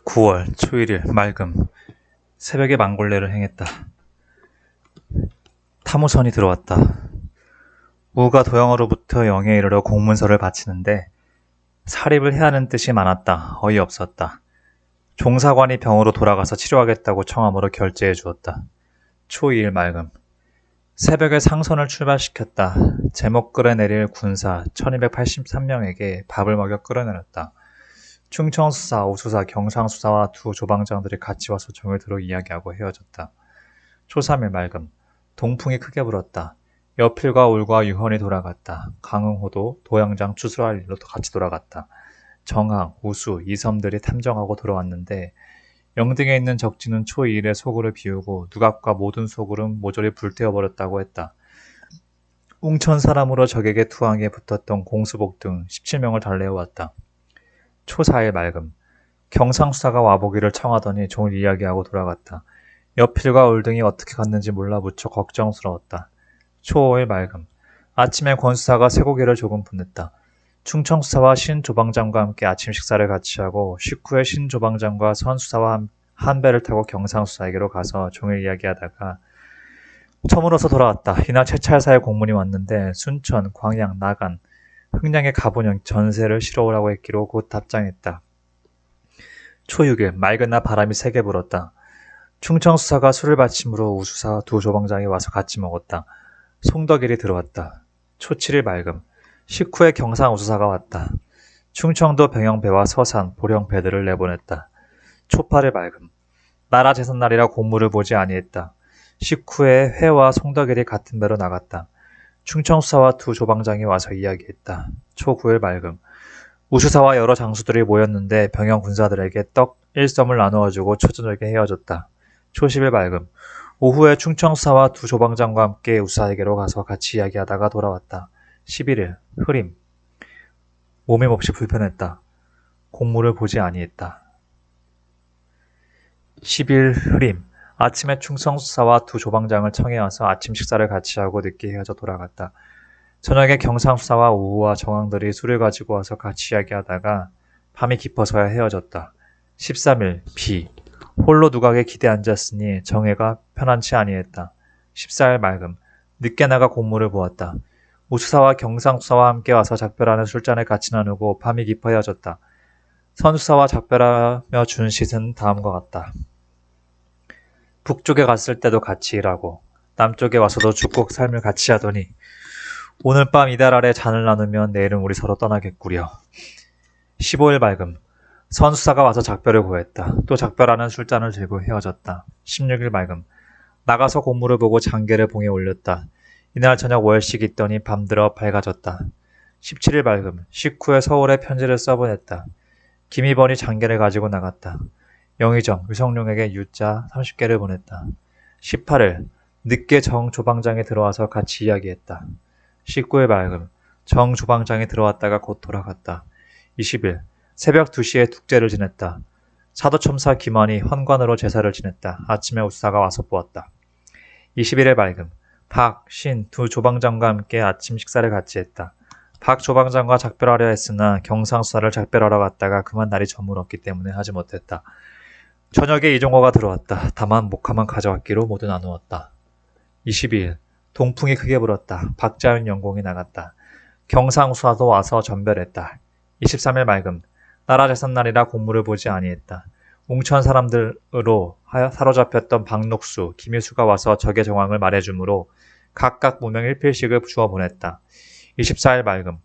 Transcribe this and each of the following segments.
9월 초일일 맑음. 새벽에 망골레를 행했다. 타무선이 들어왔다. 우가 도영으로부터 영에 이르러 공문서를 바치는데 사립을 해야 하는 뜻이 많았다. 어이없었다. 종사관이 병으로 돌아가서 치료하겠다고 청함으로 결제해 주었다. 초2일 맑음. 새벽에 상선을 출발시켰다. 제목 끌어내릴 군사 1283명에게 밥을 먹여 끌어내렸다. 충청수사, 오수사, 경상수사와 두 조방장들이 같이 와서 종을 들어 이야기하고 헤어졌다. 초3일 맑음. 동풍이 크게 불었다. 여필과 울과 유헌이 돌아갔다. 강흥호도 도양장 추수할 일로 같이 돌아갔다. 정항, 우수, 이섬들이 탐정하고 돌아왔는데 영등에 있는 적진은 초2일에 소굴을 비우고 누갑과 모든 소굴은 모조리 불태워버렸다고 했다. 웅천 사람으로 적에게 투항에 붙었던 공수복 등 17명을 달래어왔다. 초4일 맑음. 경상수사가 와보기를 청하더니 종을 이야기하고 돌아갔다. 여필과 울등이 어떻게 갔는지 몰라 무척 걱정스러웠다. 초5일 맑음. 아침에 권수사가 쇠고기를 조금 보냈다. 충청수사와 신조방장과 함께 아침 식사를 같이 하고 식후에 신조방장과 선수사와 한 배를 타고 경상수사에게로 가서 종일 이야기하다가 처음으로서 돌아왔다. 이날 채찰사의 공문이 왔는데 순천, 광양, 나간, 흥량의 가본영 전세를 실어오라고 했기로 곧 답장했다. 초6일 맑은 날 바람이 세게 불었다. 충청수사가 술을 받침으로 우수사와 두 조방장이 와서 같이 먹었다. 송덕일이 들어왔다. 초7일 맑음. 식후에 경상우수사가 왔다. 충청도 병영배와 서산, 보령배들을 내보냈다. 초8일 맑음. 나라 제삿날이라 공무를 보지 아니했다. 식후에 회와 송덕일이 같은 배로 나갔다. 충청수사와 두 조방장이 와서 이야기했다. 초9일 맑음. 우수사와 여러 장수들이 모였는데 병영 군사들에게 떡 1섬을 나누어주고 초저녁에 헤어졌다. 초10일 맑음. 오후에 충청수사와 두 조방장과 함께 우수사에게로 가서 같이 이야기하다가 돌아왔다. 11일 흐림. 몸이 몹시 불편했다. 공무를 보지 아니했다. 10일 흐림. 아침에 충청수사와 두 조방장을 청해와서 아침 식사를 같이 하고 늦게 헤어져 돌아갔다. 저녁에 경상수사와 오후와 정황들이 술을 가지고 와서 같이 이야기하다가 밤이 깊어서야 헤어졌다. 13일 비. 홀로 누각에 기대 앉았으니 정회가 편안치 아니했다. 14일 맑음. 늦게 나가 공무를 보았다. 우수사와 경상수사와 함께 와서 작별하는 술잔을 같이 나누고 밤이 깊어 헤어졌다. 선수사와 작별하며 준 시은 다음과 같다. 북쪽에 갔을 때도 같이 일하고 남쪽에 와서도 죽고 삶을 같이 하더니 오늘 밤 이달 아래 잔을 나누면 내일은 우리 서로 떠나겠구려. 15일 맑음. 선수사가 와서 작별을 고했다. 또 작별하는 술잔을 들고 헤어졌다. 16일 맑음. 나가서 공무를 보고 장계를 봉에 올렸다. 이날 저녁 월식 있더니 밤들어 밝아졌다. 17일 맑음. 식후에 서울에 편지를 써보냈다. 김희번이 장계를 가지고 나갔다. 영의정, 유성룡에게 유자 30개를 보냈다. 18일. 늦게 정 조방장이 들어와서 같이 이야기했다. 19일 맑음. 정 조방장이 들어왔다가 곧 돌아갔다. 20일. 새벽 2시에 tuk제를 지냈다. 사도첨사 김환이 헌관으로 제사를 지냈다. 아침에 우수사가 와서 보았다. 21일 맑음. 박, 신 두 조방장과 함께 아침 식사를 같이 했다. 박 조방장과 작별하려 했으나 경상수사를 작별하러 갔다가 그만 날이 저물었기 때문에 하지 못했다. 저녁에 이종호가 들어왔다. 다만 목화만 가져왔기로 모두 나누었다. 22일. 동풍이 크게 불었다. 박자윤 영공이 나갔다. 경상수사도 와서 전별했다. 23일 맑음. 나라 제삿날이라 공무를 보지 아니했다. 웅천 사람들로 사로잡혔던 박록수, 김일수가 와서 적의 정황을 말해주므로 각각 무명 1필씩을 주어 보냈다. 24일 맑음.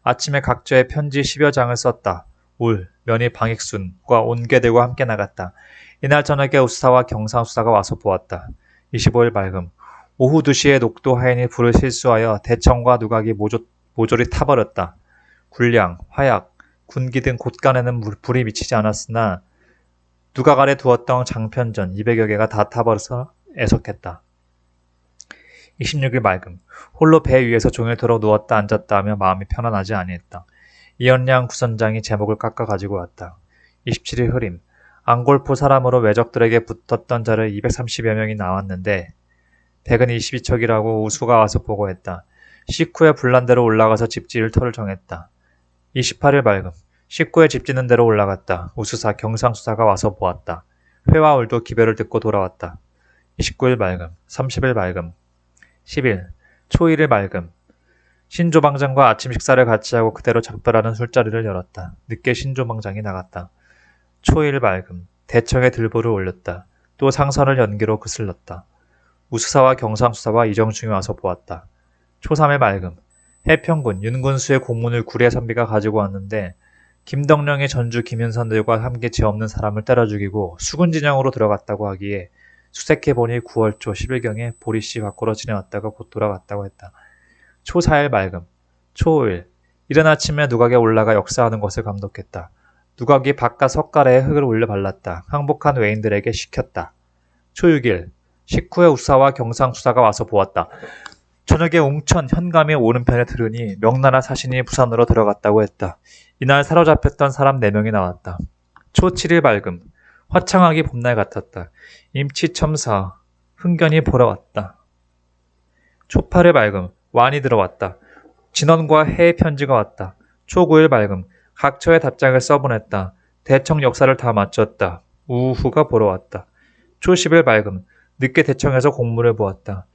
아침에 각저에 편지 10여 장을 썼다. 울, 면이 방익순과 온계들과 함께 나갔다. 이날 저녁에 우수사와 경상수사가 와서 보았다. 25일 맑음. 오후 2시에 녹도 하인이 불을 실수하여 대청과 누각이 모조리 타버렸다. 군량, 화약, 군기 등 곳간에는 불이 미치지 않았으나 누각 아래 두었던 장편전 200여 개가 다 타버려서 애석했다. 26일 맑음. 홀로 배 위에서 종일토록 누웠다 앉았다 하며 마음이 편안하지 아니했다. 이연량 구선장이 제목을 깎아 가지고 왔다. 27일 흐림. 안골포 사람으로 외적들에게 붙었던 자를 230여 명이 나왔는데 백은 22척이라고 우수가 와서 보고했다. 식후에 불난대로 올라가서 집 지을 터를 정했다. 28일 맑음. 식구의 집 짓는 데로 올라갔다. 우수사 경상수사가 와서 보았다. 회와 울도 기별을 듣고 돌아왔다. 29일 맑음, 30일 맑음, 10일, 초일일 맑음. 신조방장과 아침 식사를 같이 하고 그대로 작별하는 술자리를 열었다. 늦게 신조방장이 나갔다. 초일 맑음, 대청에 들보를 올렸다. 또 상선을 연기로 그슬렀다. 우수사와 경상수사와 이정충이 와서 보았다. 초3일 맑음, 해평군 윤군수의 공문을 구례 선비가 가지고 왔는데 김덕령이 전주 김윤선들과 함께 죄 없는 사람을 때려 죽이고 수군진영으로 들어갔다고 하기에 수색해보니 9월 초 10일경에 보리씨 밖으로 지내왔다가 곧 돌아갔다고 했다. 초4일 맑음, 초5일, 이른 아침에 누각에 올라가 역사하는 것을 감독했다. 누각이 바깥 석가래에 흙을 올려 발랐다. 항복한 외인들에게 시켰다. 초6일, 식후에 우사와 경상수사가 와서 보았다. 저녁에 웅천 현감이 오른편에 들으니 명나라 사신이 부산으로 들어갔다고 했다. 이날 사로잡혔던 사람 4명이 나왔다. 초7일 맑음, 화창하기 봄날 같았다. 임치첨사, 흥견이 보러 왔다. 초8일 맑음, 완이 들어왔다. 진원과 해의 편지가 왔다. 초9일 맑음, 각처에 답장을 써보냈다. 대청 역사를 다 마쳤다. 우후가 보러 왔다. 초10일 맑음, 늦게 대청에서 공문을 보았다.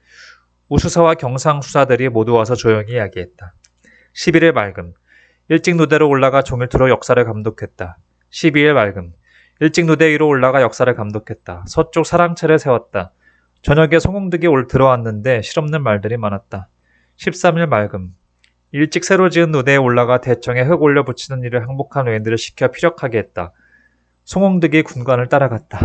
우수사와 경상수사들이 모두 와서 조용히 이야기했다. 11일 맑음, 일찍 누대로 올라가 종일토록 역사를 감독했다. 12일 맑음, 일찍 누대 위로 올라가 역사를 감독했다. 서쪽 사랑채를 세웠다. 저녁에 송홍득이 들어왔는데 실없는 말들이 많았다. 13일 맑음, 일찍 새로 지은 누대에 올라가 대청에 흙 올려 붙이는 일을 항복한 외인들을 시켜 피력하게 했다. 송홍득이 군관을 따라갔다.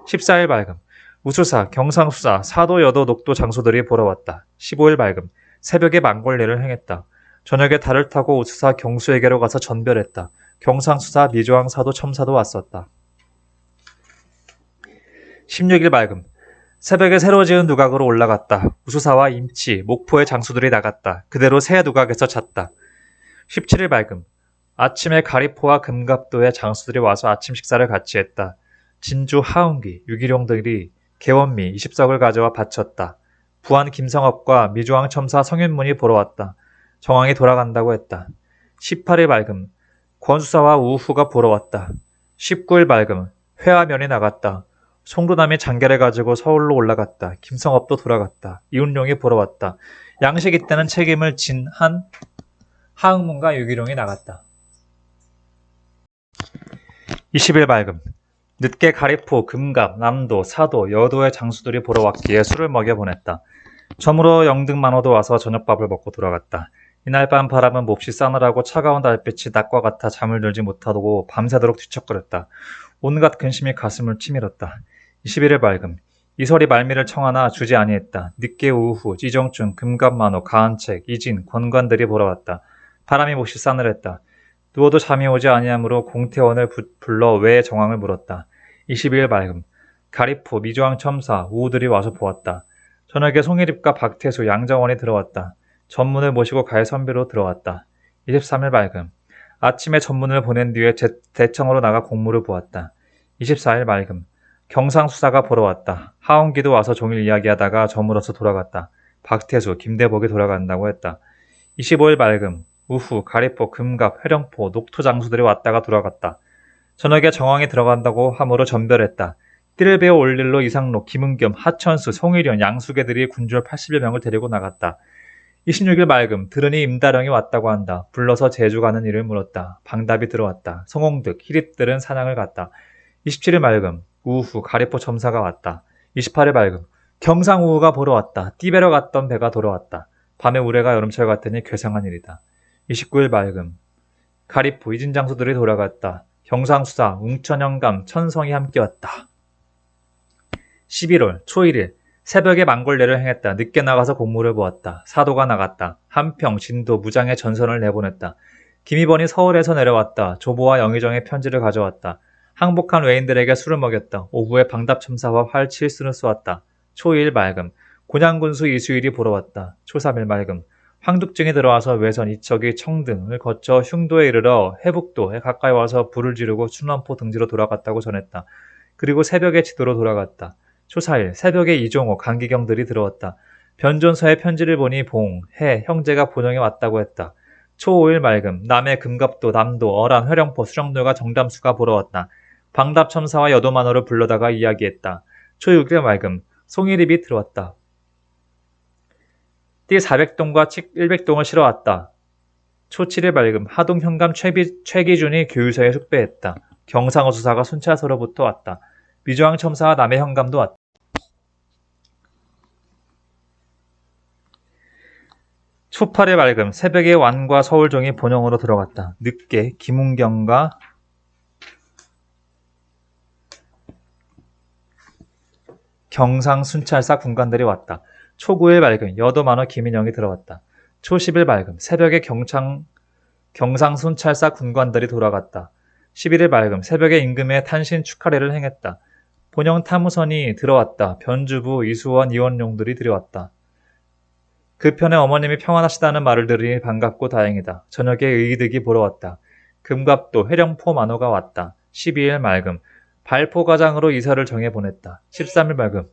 14일 맑음, 우수사, 경상수사, 사도, 여도, 녹도 장소들이 보러 왔다. 15일 맑음, 새벽에 망골례를 행했다. 저녁에 달을 타고 우수사 경수에게로 가서 전별했다. 경상수사, 미조왕, 사도, 첨사도 왔었다. 16일 맑음, 새벽에 새로 지은 누각으로 올라갔다. 우수사와 임치, 목포의 장수들이 나갔다. 그대로 새 누각에서 잤다. 17일 맑음, 아침에 가리포와 금갑도의 장수들이 와서 아침 식사를 같이 했다. 진주 하은기, 유기룡들이 개원미 20석을 가져와 바쳤다. 부안 김성업과 미조왕 첨사 성윤문이 보러 왔다. 정왕이 돌아간다고 했다. 18일 맑음, 권수사와 우후가 보러 왔다. 19일 맑음, 회화면이 나갔다. 송도남이 장계를 가지고 서울로 올라갔다. 김성업도 돌아갔다. 이운룡이 보러 왔다. 양식이 때는 책임을 진 한 하응문과 유기룡이 나갔다. 20일 맑음, 늦게 가리포, 금갑, 남도, 사도, 여도의 장수들이 보러 왔기에 술을 먹여보냈다. 저물어 영등만호도 와서 저녁밥을 먹고 돌아갔다. 이날 밤 바람은 몹시 싸늘하고 차가운 달빛이 낮과 같아 잠을 들지 못하고 밤새도록 뒤척거렸다. 온갖 근심이 가슴을 치밀었다. 21일 맑음, 이설이 말미를 청하나 주지 아니했다. 늦게 오후 이정춘, 금갑만호, 가한책, 이진, 권관들이 보러 왔다. 바람이 몹시 싸늘했다. 누워도 잠이 오지 아니하므로 공태원을 불러 왜 정황을 물었다. 22일 맑음, 가리포, 미조왕 첨사, 우우들이 와서 보았다. 저녁에 송일입과 박태수, 양정원이 들어왔다. 전문을 모시고 갈 선비로 들어왔다. 23일 맑음, 아침에 전문을 보낸 뒤에 대청으로 나가 공무를 보았다. 24일 맑음, 경상수사가 보러 왔다. 하원기도 와서 종일 이야기하다가 저물어서 돌아갔다. 박태수, 김대복이 돌아간다고 했다. 25일 맑음, 우후, 가리포, 금갑, 회령포, 녹토 장수들이 왔다가 돌아갔다. 저녁에 정왕이 들어간다고 함으로 전별했다. 띠를 베어 올 일로 이상록, 김은겸, 하천수, 송일현, 양수계들이 군졸 80여 명을 데리고 나갔다. 26일 맑음, 들으니 임다령이 왔다고 한다. 불러서 제주 가는 일을 물었다. 방답이 들어왔다. 송홍득, 희릿들은 사냥을 갔다. 27일 맑음, 우후, 가리포 첨사가 왔다. 28일 맑음, 경상우후가 보러 왔다. 띠베러 갔던 배가 돌아왔다. 밤에 우레가 여름철 같으니 괴상한 일이다. 29일 맑음, 가리포, 이진 장수들이 돌아갔다. 경상수사, 웅천영감, 천성이 함께 왔다. 11월 초1일, 새벽에 망골례를 행했다. 늦게 나가서 공무를 보았다. 사도가 나갔다. 한평, 진도, 무장에 전선을 내보냈다. 김희번이 서울에서 내려왔다. 조보와 영의정의 편지를 가져왔다. 항복한 외인들에게 술을 먹였다. 오후에 방답첨사와 활 7수를 쏘았다. 초2일 맑음, 곤양군수 이수일이 보러 왔다. 초3일 맑음, 황득증이 들어와서 외선 이척이 청등을 거쳐 흉도에 이르러 해북도에 가까이 와서 불을 지르고 춘원포 등지로 돌아갔다고 전했다. 그리고 새벽에 지도로 돌아갔다. 초4일 새벽에 이종호, 강기경들이 들어왔다. 변존서의 편지를 보니 봉, 해, 형제가 본영에 왔다고 했다. 초 5일 맑음 남해 금갑도 남도 어란 회령포 수령들과 정담수가 보러 왔다. 방답첨사와 여도만호를 불러다가 이야기했다. 초 6일 맑음 송이립이 들어왔다. 띠 400동과 100동을 실어 왔다. 초 7일 맑음 하동 현감 최기준이 교유소에 숙배했다. 경상호 수사가 순찰서로부터 왔다. 미주왕 첨사와 남해 현감도 왔다. 초 8일 맑음 새벽에 완과 서울종이 본영으로 들어갔다. 늦게 김웅경과 경상순찰사 군관들이 왔다. 초 9일 맑음 여도만호 김인영이 들어왔다. 초 10일 맑음 새벽에 경상순찰사 군관들이 돌아갔다. 11일 맑음 새벽에 임금의 탄신 축하례를 행했다. 본영 탐우선이 들어왔다. 변주부 이수원 이원용들이 들어왔다. 그 편에 어머님이 평안하시다는 말을 들으니 반갑고 다행이다. 저녁에 의득이 보러 왔다. 금갑도 회령포 만호가 왔다. 12일 맑음 발포가장으로 이사를 정해 보냈다. 13일 맑음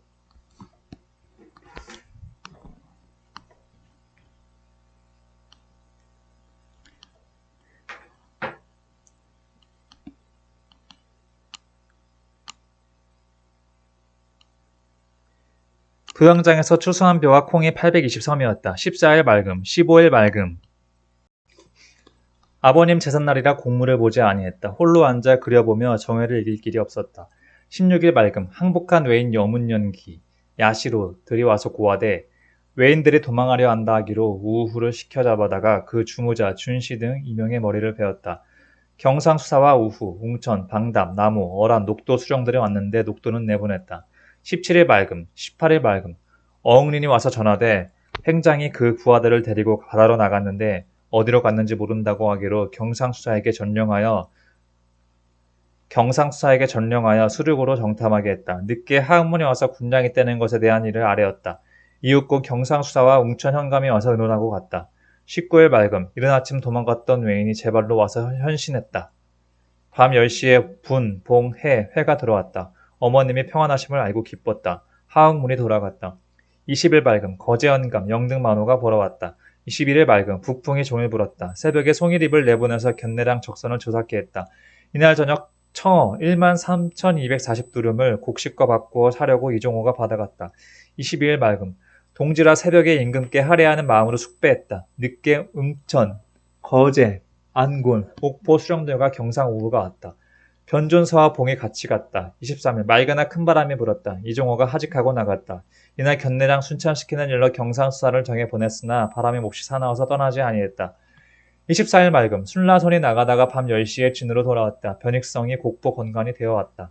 도영장에서 추수한 벼와 콩이 820섬이었다. 14일 맑음 15일 맑음 아버님 제삿날이라 공물을 보지 아니했다. 홀로 앉아 그려보며 정회를 이길 길이 없었다. 16일 맑음 항복한 외인 여문연기 야시로 들이와서 고하되 외인들이 도망하려 한다 하기로 우후를 시켜잡아다가 그 주무자 준씨 등 이명의 머리를 베었다. 경상수사와 우후, 웅천, 방담, 나무, 어란, 녹도 수령들이 왔는데 녹도는 내보냈다. 17일 맑음, 18일 맑음 어흥린이 와서 전하되 행장이 그 부하들을 데리고 바다로 나갔는데 어디로 갔는지 모른다고 하기로 경상수사에게 전령하여 수륙으로 정탐하게 했다. 늦게 하흥문이 와서 군량이 떼는 것에 대한 일을 아뢰었다. 이윽고 경상수사와 웅천 현감이 와서 의논하고 갔다. 19일 맑음 이른 아침 도망갔던 외인이 제 발로 와서 현신했다. 밤 10시에 분, 봉, 회가 들어왔다. 어머님이 평안하심을 알고 기뻤다. 하흥문이 돌아갔다. 20일 맑음 거제현감 영등만호가 보러 왔다. 21일 맑음 북풍이 종일 불었다. 새벽에 송이립을 내보내서 견내랑 적선을 조사케 했다. 이날 저녁 청어 13,240두름을 곡식과 바꾸어 사려고 이종호가 받아갔다. 22일 맑음 동지라 새벽에 임금께 할애하는 마음으로 숙배했다. 늦게 응천, 거제, 안골, 옥포 수령들과 경상 우부가 왔다. 변존서와 봉이 같이 갔다. 23일 맑으나 큰 바람이 불었다. 이종호가 하직하고 나갔다. 이날 견내랑 순찰시키는 일로 경상수사를 정해 보냈으나 바람이 몹시 사나워서 떠나지 아니했다. 24일 맑음 순라선이 나가다가 밤 10시에 진으로 돌아왔다. 변익성이 곡포 건관이 되어왔다.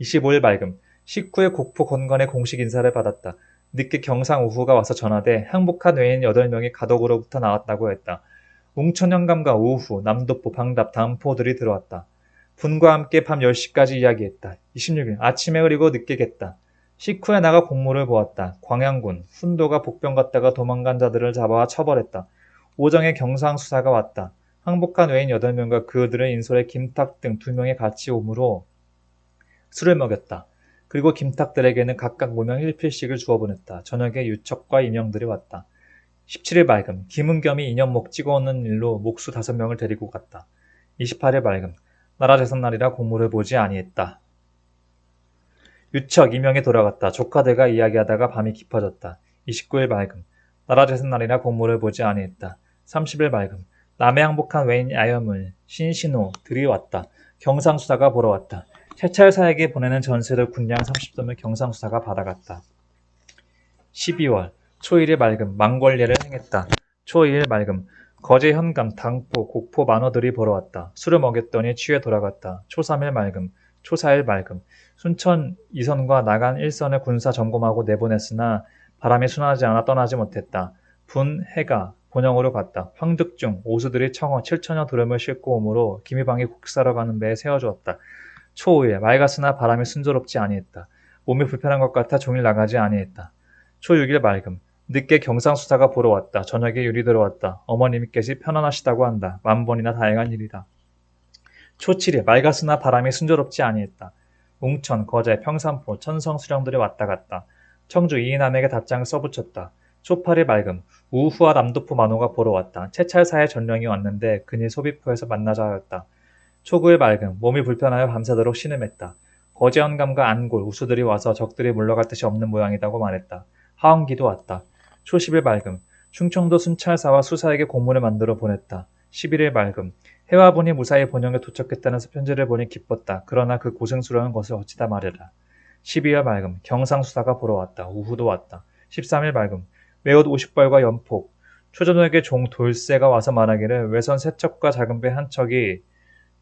25일 맑음 식후에 곡포 건관의 공식 인사를 받았다. 늦게 경상 우후가 와서 전하되 항복한 외인 8명이 가덕으로부터 나왔다고 했다. 웅천영감과 우후, 남도포, 방답, 담포들이 들어왔다. 분과 함께 밤 10시까지 이야기했다. 26일 아침에 흐리고 늦게 겠다. 식후에 나가 공무를 보았다. 광양군, 훈도가 복병 갔다가 도망간 자들을 잡아와 처벌했다. 오정에 경상수사가 왔다. 항복한 외인 8명과 그들의 인솔에 김탁 등 2명이 같이 오므로 술을 먹였다. 그리고 김탁들에게는 각각 모명 1필씩을 주어 보냈다. 저녁에 유척과 임영들이 왔다. 17일 맑음 김은겸이 인연목 찍어오는 일로 목수 5명을 데리고 갔다. 28일 맑음 나라 제삿날이라 공무를 보지 아니했다. 유척 이명이 돌아갔다. 조카들과 이야기하다가 밤이 깊어졌다. 29일 맑음 나라 제삿날이라 공무를 보지 아니했다. 30일 맑음 남해 항복한 외인 야염을 신신호들이 왔다. 경상수사가 보러 왔다. 세찰사에게 보내는 전세를 군량 30점을 경상수사가 받아갔다. 12월 초1일 맑음 망궐례를 행했다. 초2일 맑음 거제 현감 당포 곡포 만호들이 보러 왔다. 술을 먹였더니 취해 돌아갔다. 초3일 맑음 초4일 맑음 순천 2선과 나간 1선을 군사 점검하고 내보냈으나 바람이 순하지 않아 떠나지 못했다. 분, 해가 본영으로 갔다. 황득중, 오수들이 청어 7천여 두름을 싣고 오므로 김희방이 곡사러 가는 배에 세워주었다. 초5일 맑았으나 바람이 순조롭지 아니했다. 몸이 불편한 것 같아 종일 나가지 아니했다. 초6일 맑음 늦게 경상수사가 보러 왔다. 저녁에 유리 들어왔다. 어머님께서 편안하시다고 한다. 만번이나 다행한 일이다. 초7일 맑았으나 바람이 순조롭지 아니했다. 웅천, 거제, 평산포, 천성 수령들이 왔다 갔다. 청주 이인함에게 답장을 써붙였다. 초파리 맑음. 우후와 남도포 만호가 보러 왔다. 채찰사의 전령이 왔는데 그니 소비포에서 만나자 하였다. 초구의 맑음. 몸이 불편하여 밤새도록 신음했다. 거제현감과 안골, 우수들이 와서 적들이 물러갈 뜻이 없는 모양이라고 말했다. 하원기도 왔다. 초10일 맑음. 충청도 순찰사와 수사에게 공문을 만들어 보냈다. 11일 맑음. 해와분이 무사히 본영에 도착했다는 편지를 보니 기뻤다. 그러나 그 고생스러운 것을 어찌다 말해라. 12일 맑음. 경상수사가 보러 왔다. 우후도 왔다. 13일 맑음. 매옷 50벌과 연폭. 초저녁에 종 돌쇠가 와서 말하기를 외선 세 척과 작은 배 한 척이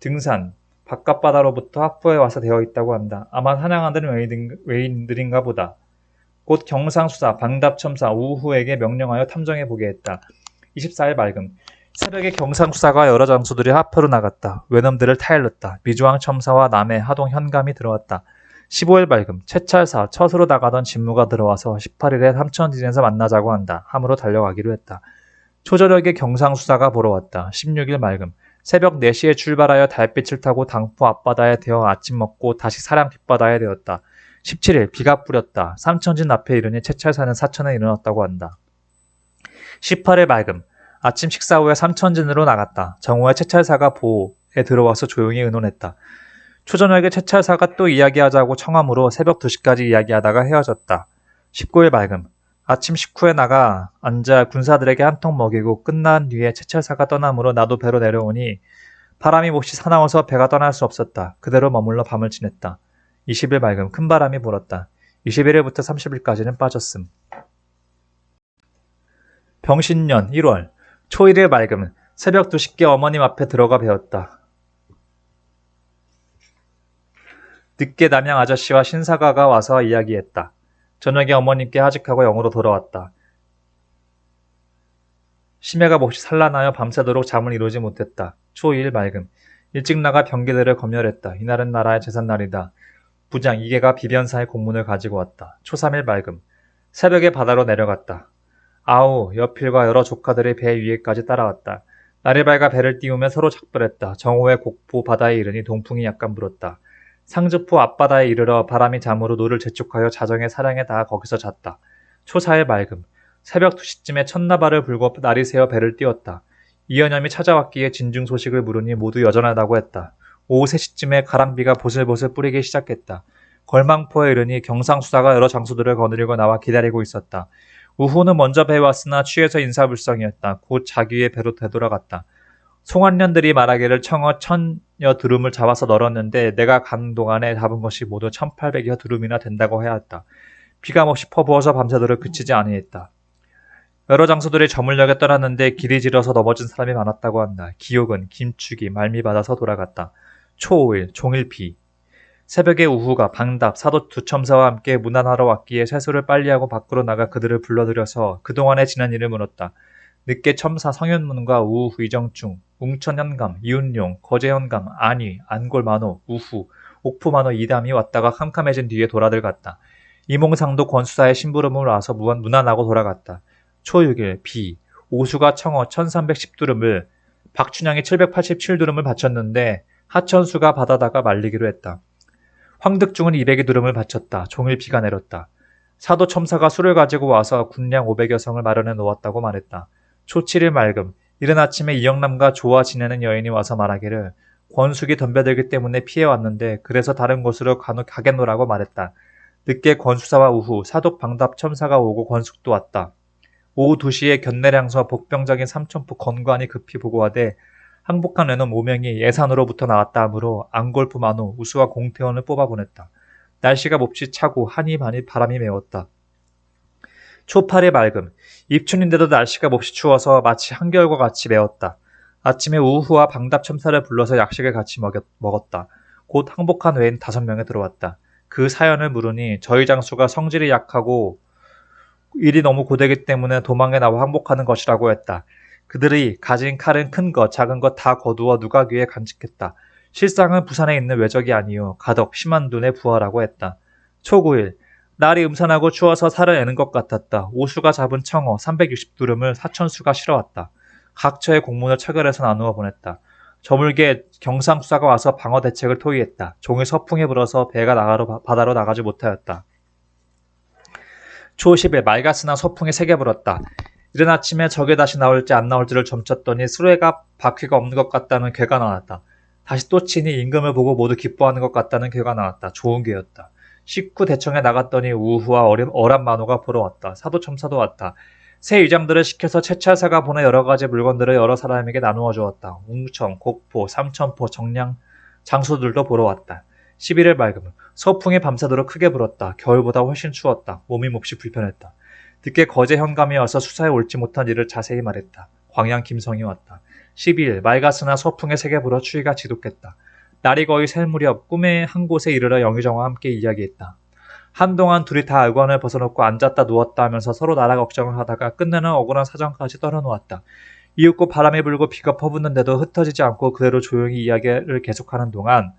등산, 바깥바다로부터 합포에 와서 되어 있다고 한다. 아마 사냥하는 외인들인가 보다. 곧 경상수사, 방답첨사, 우후에게 명령하여 탐정해보게 했다. 24일 맑음. 새벽에 경상수사가 여러 장수들이 합포로 나갔다. 외놈들을 타일렀다. 미주왕첨사와 남해 하동 현감이 들어왔다. 15일 맑음. 채찰사, 처수로 나가던 진무가 들어와서 18일에 삼천진에서 만나자고 한다. 함으로 달려가기로 했다. 초저녁에 경상수사가 보러 왔다. 16일 맑음. 새벽 4시에 출발하여 달빛을 타고 당포 앞바다에 되어 아침 먹고 다시 사량 뒷바다에 되었다. 17일 비가 뿌렸다. 삼천진 앞에 이르니 채찰사는 사천에 일어났다고 한다. 18일 맑음. 아침 식사 후에 삼천진으로 나갔다. 정오에 채찰사가 보에 들어와서 조용히 의논했다. 초저녁에 채찰사가 또 이야기하자고 청함으로 새벽 2시까지 이야기하다가 헤어졌다. 19일 맑음. 아침 식후에 나가 앉아 군사들에게 한 통 먹이고 끝난 뒤에 채찰사가 떠나므로 나도 배로 내려오니 바람이 몹시 사나워서 배가 떠날 수 없었다. 그대로 머물러 밤을 지냈다. 20일 맑음. 큰 바람이 불었다. 21일부터 30일까지는 빠졌음. 병신년 1월. 초1일 맑음. 새벽 2시께 어머님 앞에 들어가 배웠다. 늦게 남양 아저씨와 신사가가 와서 이야기했다. 저녁에 어머님께 하직하고 영으로 돌아왔다. 심해가 몹시 산란하여 밤새도록 잠을 이루지 못했다. 초2일 맑음. 일찍 나가 병기들을 검열했다. 이날은 나라의 제삿날이다. 부장 이계가 비변사의 공문을 가지고 왔다. 초3일 맑음. 새벽에 바다로 내려갔다. 아우 여필과 여러 조카들이 배 위에까지 따라왔다. 날이 밝아 배를 띄우며 서로 작별했다. 정오에 곡포 바다에 이르니 동풍이 약간 불었다. 상주포 앞바다에 이르러 바람이 잠으로 노를 재촉하여 자정에 사량에 닿아 거기서 잤다. 초4일 맑음. 새벽 2시쯤에 첫나발을 불고 날이 새어 배를 띄웠다. 이연염이 찾아왔기에 진중 소식을 물으니 모두 여전하다고 했다. 오후 3시쯤에 가랑비가 보슬보슬 뿌리기 시작했다. 걸망포에 이르니 경상수사가 여러 장수들을 거느리고 나와 기다리고 있었다. 우후는 먼저 배에 왔으나 취해서 인사불성이었다. 곧 자기의 배로 되돌아갔다. 송환년들이 말하기를 청어 1000여 두름을 잡아서 널었는데 내가 가는 동안에 잡은 것이 모두 1800여 두름이나 된다고 하였다. 비가 몹시 퍼부어서 밤새도록 그치지 아니했다. 여러 장수들이 저물녘에 떠났는데 길이 질어서 넘어진 사람이 많았다고 한다. 기옥은 김축이 말미 받아서 돌아갔다. 초5일 종일비. 새벽에 우후가 방답, 사도 두첨사와 함께 문안하러 왔기에 세수를 빨리하고 밖으로 나가 그들을 불러들여서 그동안에 지난 일을 물었다. 늦게 첨사 성현문과 우후 이정충, 웅천현감, 이운용, 거제현감, 안위, 안골만호, 우후, 옥푸만호 이담이 왔다가 캄캄해진 뒤에 돌아들갔다. 이몽상도 권수사의 심부름을 와서 문안하고 돌아갔다. 초6일 비. 오수가 청어 1310두름을, 박춘향이 787두름을 바쳤는데 하천수가 받아다가 말리기로 했다. 황득중은 200두름을 바쳤다. 종일 비가 내렸다. 사도 첨사가 술을 가지고 와서 군량 500여성을 마련해 놓았다고 말했다. 초7일 맑음. 이른 아침에 이영남과 조와 지내는 여인이 와서 말하기를 권숙이 덤벼들기 때문에 피해왔는데 그래서 다른 곳으로 가겠노라고 말했다. 늦게 권수사와 우후 사독 방답 첨사가 오고 권숙도 왔다. 오후 2시에 견내량서 복병적인 삼천포 건관이 급히 보고하되 항복한 외놈 5명이 예산으로부터 나왔다 하므로 안골프 만호 우수와 공태원을 뽑아보냈다. 날씨가 몹시 차고 한이 많이 바람이 메웠다. 초8일 맑음. 입춘인데도 날씨가 몹시 추워서 마치 한겨울과 같이 메웠다. 아침에 우후와 방답 첨사를 불러서 약식을 같이 먹었다. 곧 항복한 외인 5명이 들어왔다. 그 사연을 물으니 저희 장수가 성질이 약하고 일이 너무 고되기 때문에 도망에 나와 항복하는 것이라고 했다. 그들이 가진 칼은 큰 것, 작은 것 다 거두어 누각위에 간직했다. 실상은 부산에 있는 외적이 아니요 가덕 심한둔의 부하라고 했다. 초9일. 날이 음산하고 추워서 살을 애는 것 같았다. 오수가 잡은 청어 360두름을 사천수가 실어왔다. 각처의 공문을 차결해서 나누어 보냈다. 저물게 경상수사가 와서 방어 대책을 토의했다. 종일 서풍에 불어서 배가 바다로 나가지 못하였다. 초 10일 말가스나 소풍이 세게 불었다. 이른 아침에 저게 다시 나올지 안 나올지를 점쳤더니 수레가 바퀴가 없는 것 같다는 괴가 나왔다. 다시 또 치니 임금을 보고 모두 기뻐하는 것 같다는 괴가 나왔다. 좋은 괴였다. 식후 대청에 나갔더니 우후와 어란 만호가 보러 왔다. 사도첨사도 왔다. 새 의장들을 시켜서 채찰사가 보내 여러 가지 물건들을 여러 사람에게 나누어 주었다. 웅청, 곡포, 삼천포, 정량 장수들도 보러 왔다. 11일 맑음, 서풍이 밤새도록 크게 불었다. 겨울보다 훨씬 추웠다. 몸이 몹시 불편했다. 늦게 거제 현감이 와서 수사에 옳지 못한 일을 자세히 말했다. 광양 김성이 왔다. 12일 맑았으나 서풍에 세게 불어 추위가 지독했다. 날이 거의 셀 무렵 꿈의 한 곳에 이르러 영의정과 함께 이야기했다. 한동안 둘이 다 의관을 벗어놓고 앉았다 누웠다 하면서 서로 나라 걱정을 하다가 끝내는 억울한 사정까지 떨어놓았다. 이윽고 바람이 불고 비가 퍼붓는데도 흩어지지 않고 그대로 조용히 이야기를 계속하는 동안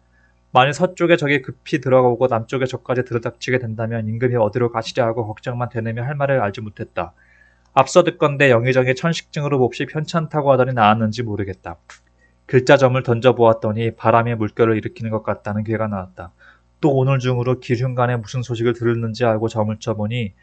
만일 서쪽에 적이 급히 들어가고 남쪽에 적까지 들어닥치게 된다면 임금이 어디로 가시려 하고 걱정만 되뇌며 할 말을 알지 못했다. 앞서 듣건대 영의정이 천식증으로 몹시 편찮다고 하더니 나았는지 모르겠다. 글자점을 던져보았더니 바람이 물결을 일으키는 것 같다는 괴가 나왔다. 또 오늘 중으로 기흉간에 무슨 소식을 들었는지 알고 점을 쳐보니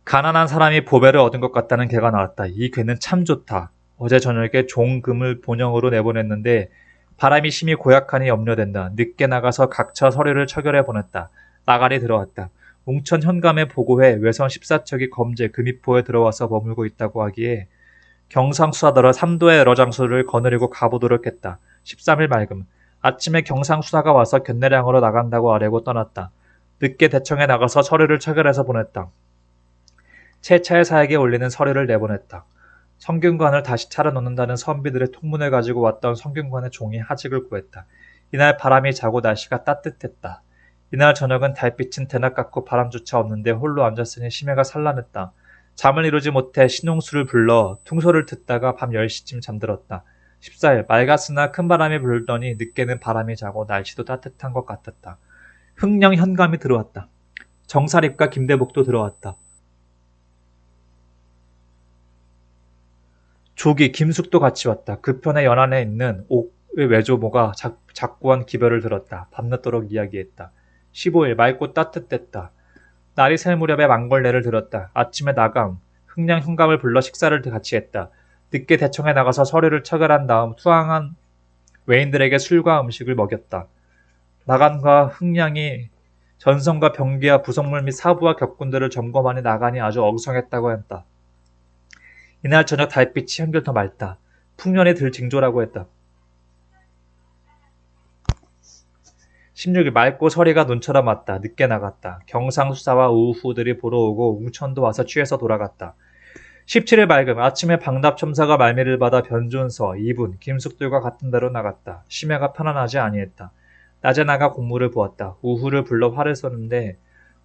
가난한 사람이 보배를 얻은 것 같다는 괴가 나왔다. 이 괴는 참 좋다. 어제 저녁에 종금을 본영으로 내보냈는데 바람이 심히 고약하니 염려된다. 늦게 나가서 각처 서류를 처결해 보냈다. 나갈이 들어왔다. 웅천 현감에 보고해 외선 14척이 검제 금이포에 들어와서 머물고 있다고 하기에 경상수사더러 삼도의 여러 장소를 거느리고 가보도록 했다. 13일 맑음. 아침에 경상수사가 와서 견내량으로 나간다고 아뢰고 떠났다. 늦게 대청에 나가서 서류를 처결해서 보냈다. 채차의사에게 올리는 서류를 내보냈다. 성균관을 다시 차려놓는다는 선비들의 통문을 가지고 왔던 성균관의 종이 하직을 구했다. 이날 바람이 자고 날씨가 따뜻했다. 이날 저녁은 달빛은 대낮 같고 바람조차 없는데 홀로 앉았으니 심해가 산란했다. 잠을 이루지 못해 신용수를 불러 퉁소를 듣다가 밤 10시쯤 잠들었다. 14일 맑았으나 큰 바람이 불더니 늦게는 바람이 자고 날씨도 따뜻한 것 같았다. 흥령 현감이 들어왔다. 정사립과 김대복도 들어왔다. 조기 김숙도 같이 왔다. 그 편에 연안에 있는 옥의 외조모가 작고한 기별을 들었다. 밤늦도록 이야기했다. 15일 맑고 따뜻했다. 날이 셀 무렵에 망벌레를 들었다. 아침에 나강, 흥량 현감을 불러 식사를 같이 했다. 늦게 대청에 나가서 서류를 처결한 다음 투항한 외인들에게 술과 음식을 먹였다. 나간과 흥량이 전성과 병기와 부속물 및 사부와 격군들을 점검하니 나간이 아주 엉성했다고 했다. 이날 저녁 달빛이 한결 더 맑다. 풍년이 들 징조라고 했다. 16일 맑고 서리가 눈처럼 왔다. 늦게 나갔다. 경상수사와 우후들이 보러 오고 웅천도 와서 취해서 돌아갔다. 17일 맑음 아침에 방답첨사가 말미를 받아 변준서, 이분, 김숙들과 같은 데로 나갔다. 심야가 편안하지 아니했다. 낮에 나가 공무를 보았다. 우후를 불러 화를 쏘는데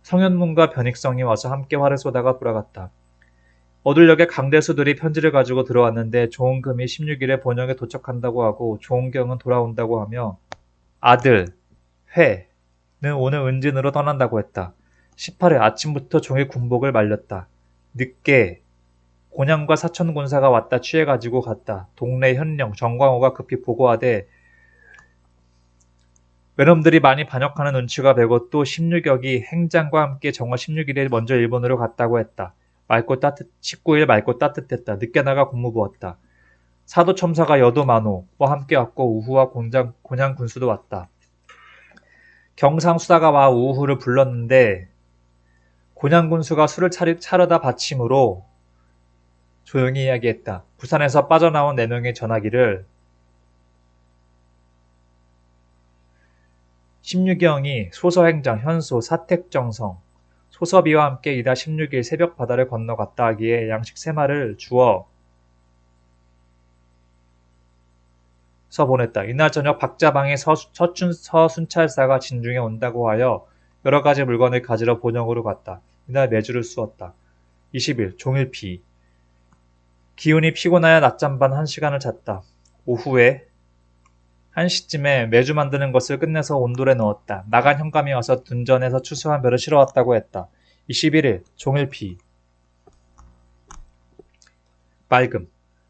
성현문과 변익성이 와서 함께 화를 쏘다가 돌아갔다. 어둘역에 강대수들이 편지를 가지고 들어왔는데 조은금이 16일에 본영에 도착한다고 하고 조은경은 돌아온다고 하며 아들, 회는 오늘 은진으로 떠난다고 했다. 18일 아침부터 종일 군복을 말렸다. 늦게 곤양과 사천군사가 왔다 취해가지고 갔다. 동네 현령 정광호가 급히 보고하되 외놈들이 많이 반역하는 눈치가 배고 또 16역이 행장과 함께 정월 16일에 먼저 일본으로 갔다고 했다. 19일 맑고 따뜻했다. 늦게 나가 공무 보았다. 사도첨사가 여도만호와 함께 왔고 우후와 곤양 군수도 왔다. 경상수사가 와 우후를 불렀는데 곤양 군수가 술을 차려다 받침으로 조용히 이야기했다. 부산에서 빠져나온 4명의 전하기를 16경이 소서행장, 현소, 사택정성, 소서비와 함께 이달 16일 새벽 바다를 건너갔다 하기에 양식 3마를 주어 보냈다. 이날 저녁 박자방의 서순찰사가 진중에 온다고 하여 여러 가지 물건을 가지러 본영으로 갔다. 이날 매주를 쑤었다. 20일 종일피 기운이 피곤하여 낮잠 반 1시간을 잤다. 오후에 1시쯤에 매주 만드는 것을 끝내서 온돌에 넣었다. 나간 현감이 와서 둔전에서 추수한 벼를 실어왔다고 했다. 21일 종일피 맑음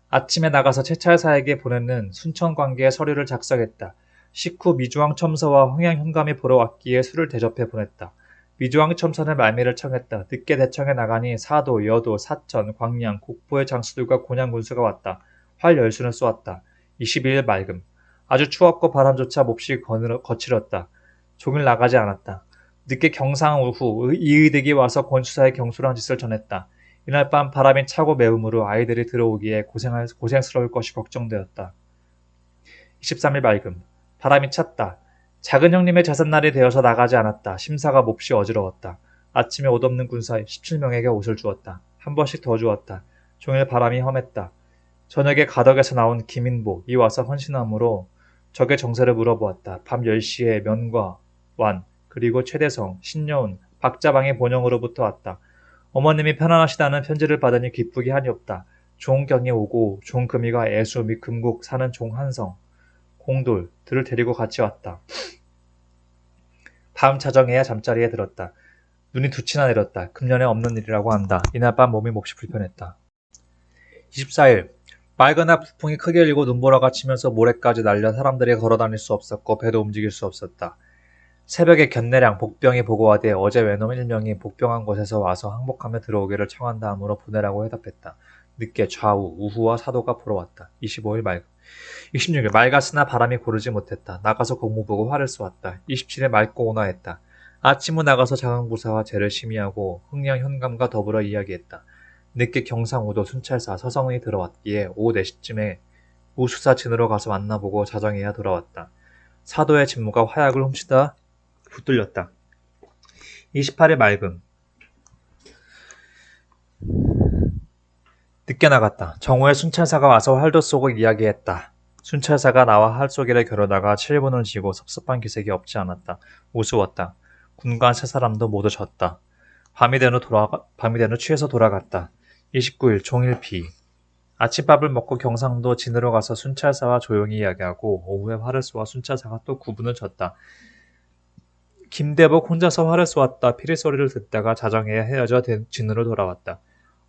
아침에 나가서 채찰사에게 보내는 순천관계의 서류를 작성했다. 식후 미주왕 첨서와 흥양 현감이 보러 왔기에 술을 대접해 보냈다. 미주왕첨선의 말미를 청했다. 늦게 대청에 나가니 사도, 여도, 사천, 광양, 국포의 장수들과 곤양 군수가 왔다. 활 열수는 쏘았다. 22일 맑음. 아주 추웠고 바람조차 몹시 거칠었다. 종일 나가지 않았다. 늦게 경상 후 이의득이 와서 권수사의 경솔한 짓을 전했다. 이날 밤 바람이 차고 매움으로 아이들이 들어오기에 고생스러울 것이 걱정되었다. 23일 맑음. 바람이 찼다. 작은 형님의 자선날이 되어서 나가지 않았다. 심사가 몹시 어지러웠다. 아침에 옷 없는 군사 17명에게 옷을 주었다. 한 번씩 더 주었다. 종일 바람이 험했다. 저녁에 가덕에서 나온 김인보 이 와서 헌신함으로 적의 정세를 물어보았다. 밤 10시에 면과 완 그리고 최대성, 신여운, 박자방의 본영으로부터 왔다. 어머님이 편안하시다는 편지를 받으니 기쁘기 한이 없다. 종경이 오고 종금이가 애수 및 금국 사는 종한성, 공돌 들을 데리고 같이 왔다. 밤 자정해야 잠자리에 들었다. 눈이 두 치나 내렸다. 금년에 없는 일이라고 한다. 이날 밤 몸이 몹시 불편했다. 24일 맑으나 부풍이 크게 일고 눈보라가 치면서 모래까지 날려 사람들이 걸어다닐 수 없었고 배도 움직일 수 없었다. 새벽에 견내량 복병이 보고하되 어제 외놈 1명이 복병한 곳에서 와서 항복하며 들어오기를 청한다 하므로 보내라고 해답했다. 늦게 좌우, 우후와 사도가 보러 왔다. 25일 맑음. 26일 맑았으나 바람이 고르지 못했다. 나가서 공무 보고 화를 쏘았다. 27일 맑고 온화했다. 아침 후 나가서 장항부사와 죄를 심의하고 흥량 현감과 더불어 이야기했다. 늦게 경상우도 순찰사 서성이 들어왔기에 오후 4시쯤에 우수사 진으로 가서 만나보고 자정해야 돌아왔다. 사도의 직무가 화약을 훔치다 붙들렸다. 28일 맑음. 늦게 나갔다. 정오에 순찰사가 와서 활도 쏘고 이야기했다. 순찰사가 나와 활 쏘기를 겨루다가 7분을 지고 섭섭한 기색이 없지 않았다. 우스웠다. 군관 세 사람도 모두 졌다. 밤이 된 후 취해서 돌아갔다. 29일 종일 비. 아침밥을 먹고 경상도 진으로 가서 순찰사와 조용히 이야기하고 오후에 활을 쏘아 순찰사가 또 9분을 졌다. 김대복 혼자서 활을 쏘았다. 피리 소리를 듣다가 자정에 헤어져 진으로 돌아왔다.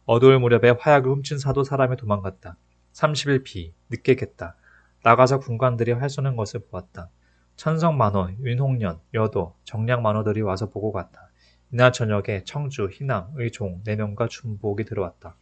어두울 무렵에 화약을 훔친 사도 사람이 도망갔다. 30일 비. 늦게 겠다. 나가서 군관들이 활 쏘는 것을 보았다. 천성만호, 윤홍련, 여도, 정량만호들이 와서 보고 갔다. 이날 저녁에 청주, 희남, 의종, 내명과 춘복이 들어왔다.